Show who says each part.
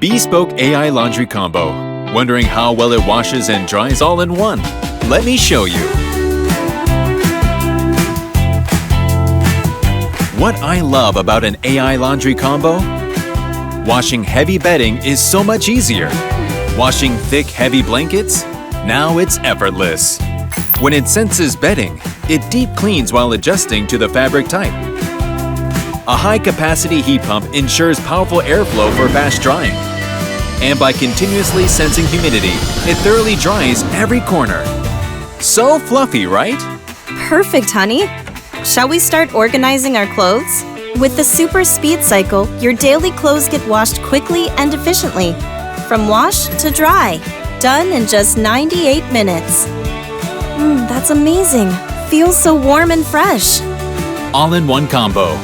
Speaker 1: Bespoke AI Laundry Combo. Wondering how well it washes and dries all in one? Let me show you. What I love about an AI laundry combo? Washing heavy bedding is so much easier. Washing thick, heavy blankets? Now it's effortless. When it senses bedding, it deep cleans while adjusting to the fabric type. A high-capacity heat pump ensures powerful airflow for fast drying. And by continuously sensing humidity, it thoroughly dries every corner. So fluffy, right?
Speaker 2: Perfect, honey. Shall we start organizing our clothes? With the Super Speed Cycle, your daily clothes get washed quickly and efficiently. From wash to dry, done in just 98 minutes. That's amazing. Feels so warm and fresh.
Speaker 1: All-in-one combo.